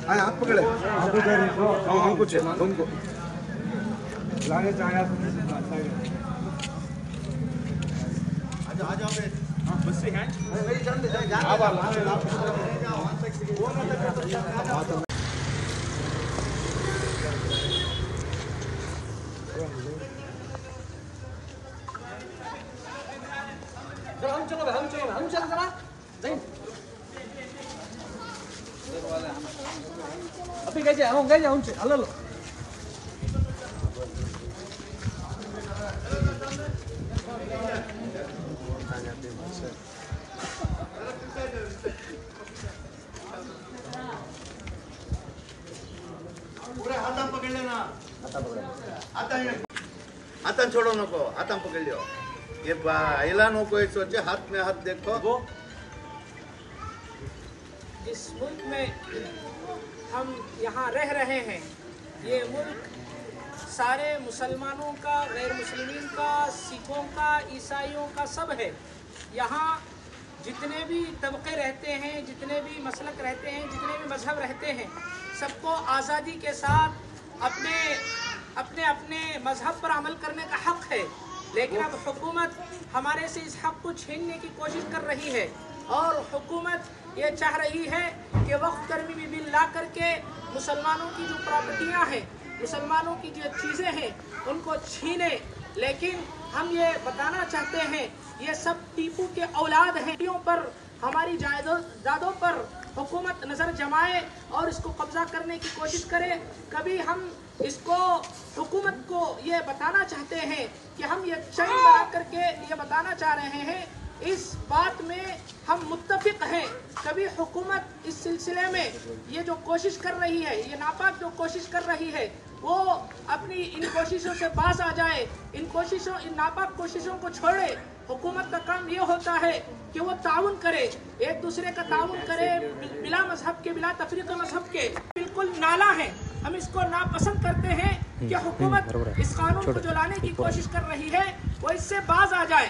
हाथ पकड़े हमको तुमको लागे चाहे बस से हैं हम चलो जरा अभी गए उनसे हल्लो पूरे हाथ पकड़ लेना आता छोड़ो नको आता पकड़ लियो ये हिला नको सोचे हाथ में हाथ देखो। इस मुल्क में हम यहाँ रह रहे हैं, ये मुल्क सारे मुसलमानों का, गैर मुस्लिमीन का, सिखों का, ईसाइयों का सब है। यहाँ जितने भी तबके रहते हैं, जितने भी मसलक रहते हैं, जितने भी मजहब रहते हैं, सबको आज़ादी के साथ अपने अपने मजहब पर अमल करने का हक है। लेकिन अब हुकूमत हमारे से इस हक को छीनने की कोशिश कर रही है और हुकूमत ये चाह रही है कि वक्फ तरमीमी बिल ला करके मुसलमानों की जो प्रॉपर्टियां हैं, मुसलमानों की जो चीज़ें हैं, उनको छीने। लेकिन हम ये बताना चाहते हैं ये सब टीपू के औलाद हैं। पर हमारी जायदादों पर हुकूमत नज़र जमाए और इसको कब्जा करने की कोशिश करे। कभी हम इसको हुकूमत को ये बताना चाहते हैं कि हम ये चैन बना करके ये बताना चाह रहे हैं, इस बात में हम मुत्तफिक हैं। कभी हुकूमत इस सिलसिले में ये जो कोशिश कर रही है, ये नापाक जो कोशिश कर रही है, वो अपनी इन कोशिशों से बाज आ जाए, इन नापाक कोशिशों को छोड़े। हुकूमत का काम ये होता है कि वो ताउन करे, एक दूसरे का ताउन करे, बिला मजहब के, बिला तफरीक मजहब के। बिल्कुल नाला है, हम इसको नापसंद करते हैं कि हुकूमत इस कानून को जो लाने की कोशिश कर रही है वो इससे बाज आ जाए।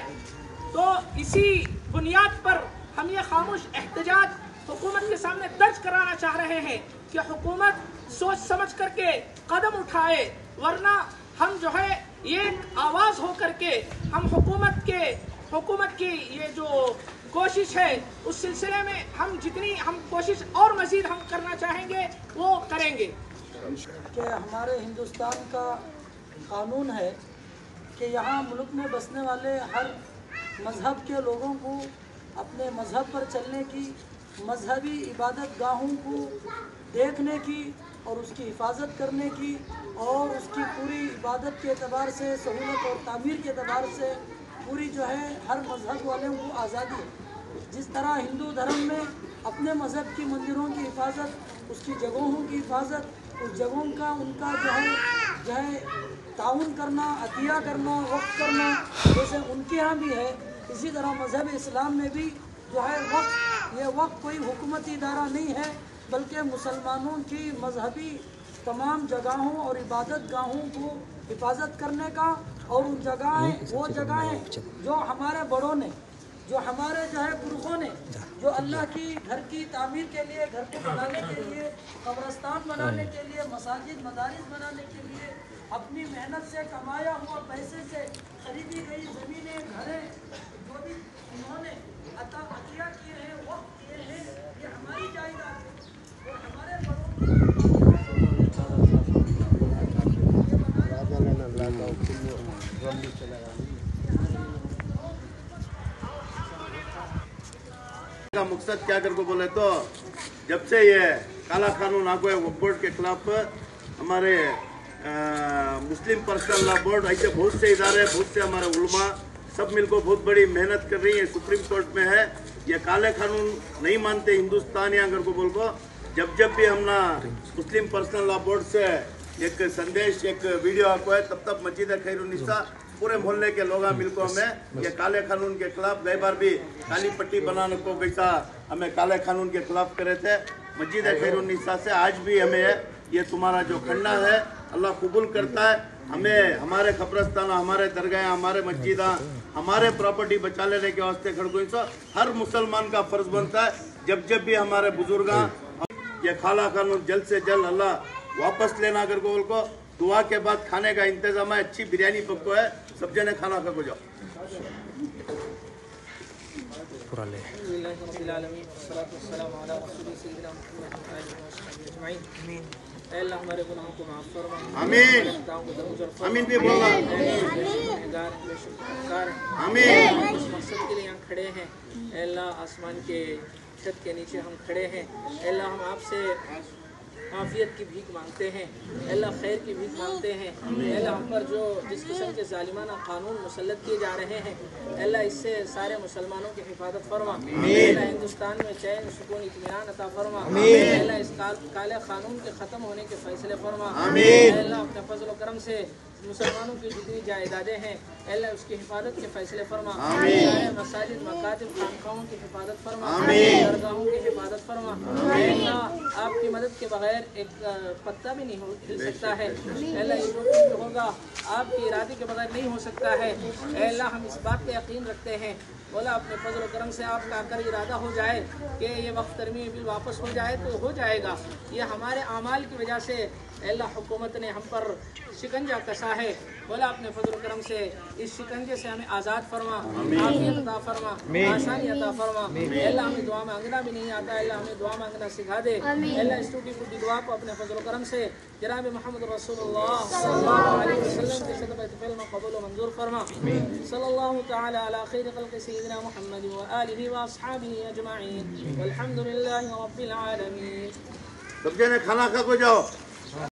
तो इसी बुनियाद पर हम ये खामोश एहतजाज हुकूमत के सामने दर्ज कराना चाह रहे हैं कि हुकूमत सोच समझ करके कदम उठाए, वरना हम जो है ये आवाज हो करके हम हुकूमत की ये जो कोशिश है उस सिलसिले में हम जितनी हम कोशिश और मजीद हम करना चाहेंगे वो करेंगे। कि हमारे हिंदुस्तान का कानून है कि यहाँ मुल्क में बसने वाले हर मज़हब के लोगों को अपने मज़हब पर चलने की, मजहबी इबादत गाहों को देखने की और उसकी हिफाजत करने की और उसकी पूरी इबादत के एतबार से, सहूलत और तामीर के एतबार से पूरी जो है हर मज़हब वालों को आज़ादी है। जिस तरह हिंदू धर्म में अपने मज़हब की मंदिरों की हिफाजत, उसकी जगहों की हिफाजत, उस जगहों का उनका जो है ताउन करना, अतिया करना, वक्फ करना, जैसे उनके यहाँ भी है, इसी तरह मज़हब इस्लाम में भी जो है वक्फ कोई हुकूमती इदारा नहीं है, बल्कि मुसलमानों की मजहबी तमाम जगहों और इबादत गाहों को हिफाजत करने का। और उन वो जगहें जो हमारे बड़ों ने, जो हमारे जो है पुरखों ने, जो अल्लाह की घर की तामीर के लिए, घर को बनाने के लिए, कब्रस्तान बनाने के लिए, मसाजिद मदारिस बनाने के लिए अपनी मेहनत से कमाया हुआ पैसे से खरीदी गई ज़मीनें, घरें, जो भी उन्होंने अतिया किए हैं, वक्त किए हैं, ये हमारी जायदाद है और हमारे बड़ों का मकसद क्या कर को बोले तो जब से ये काला कानून आ गया वक्फ बोर्ड के खिलाफ हमारे मुस्लिम पर्सनल लॉ बोर्ड, ऐसे बहुत से इदारे, बहुत से हमारे उलमा सब मिलकर बहुत बड़ी मेहनत कर रही है। सुप्रीम कोर्ट में है, ये काले कानून नहीं मानते हिंदुस्तान या अगर को बोल को। जब भी हम ना मुस्लिम पर्सनल लॉ बोर्ड से एक संदेश, एक वीडियो आपको है, तब मस्जिद खैरुन्निसा पूरे मोहल्ले के लोग मिलकर हमें ये काले कानून के खिलाफ, गई बार भी काली पट्टी बनाने को वैसा हमें काले कानून के खिलाफ करे थे। मस्जिद खैरुन्निसा से आज भी हमें ये तुम्हारा जो खंडा है अल्लाह कबूल करता है। हमें हमारे कब्रस्तान, हमारे दरगाह, हमारे मस्जिद, हमारे प्रॉपर्टी बचा लेने के वास्ते खड़गोई हर मुसलमान का फर्ज बनता है। जब भी हमारे बुजुर्ग ये काला कानून जल्द से जल्द अल्लाह वापस लेना कर को उनको दुआ के बाद खाने का इंतजाम है, अच्छी बिरयानी पक्को है, सब जने खाना खा को जाओ। अल्लाह हमारे गुनाहों को माफ फरमा, आमीन आमीन भी बोलना, आमीन। इस मकसद के लिए यहाँ खड़े हैं अल्लाह, आसमान के छत के नीचे हम खड़े हैं अल्लाह, हम आपसे आफियत की भीख मांगते हैं अल्लाह, खैर की भीख मांगते हैं अल्लाह, हम पर जो जिस किस्म के जालिमाना कानून मुसल्लत किए जा रहे हैं अल्लाह, इससे सारे मुसलमानों की हिफाजत फरमा अल्लाह, हिंदुस्तान में चैन सुकून इत्मीनान अता फरमा अल्लाह, इस काले कानून के ख़त्म होने के फैसले फरमा अल्लाह, अपने फजल व करम से मुसलमानों की जितनी जायदादें हैं अल्लाह, उसकी हिफाजत के फैसले फरमा, सारे मसाजिद मकातिब खानखाहों की हिफाजत फरमा, दरगाहों की हिफाजत फरमा अल्लाह, आपकी मदद के बगैर एक पत्ता भी नहीं हिल सकता है अल्लाह, ये जो कुछ भी होगा आपके इरादे के बगैर नहीं हो सकता है अल्लाह, हम इस बात पे यकीन रखते हैं बोला अपने फजल करम से आपका अगर इरादा हो जाए कि ये वक्त तरमीम बिल वापस हो जाए तो हो जाएगा, ये हमारे आमाल की वजह से अल्लाह हुकूमत ने हम पर शिकंजा कसा है, बोला अपने फजल करम से इस शिकंजे से हमें आज़ाद फरमा, आफियत अता फरमा, आसानी अता फरमा अल्लाह, हमें दुआ मांगना भी नहीं आता अल्लाह, हमें दुआ मांगना सिखा दे अल्लाह, इस टूटी फूटी दुआ को अपने फजल करम से जनाब मोहम्मद रसूलुल्लाह सल्लल्लाहु अलैहि वसल्लम के सदक़े फ़िल में कबूल व मंजूर फरमा। सल्लल्लाहु तआला अला खैर खल्क़ि सय्यिदिना मुहम्मद व आलिहि व अस्हाबिहि अजमईन वल्हम्दुलिल्लाहि रब्बिल आलमीन। सब जने खाना खा को जाओ।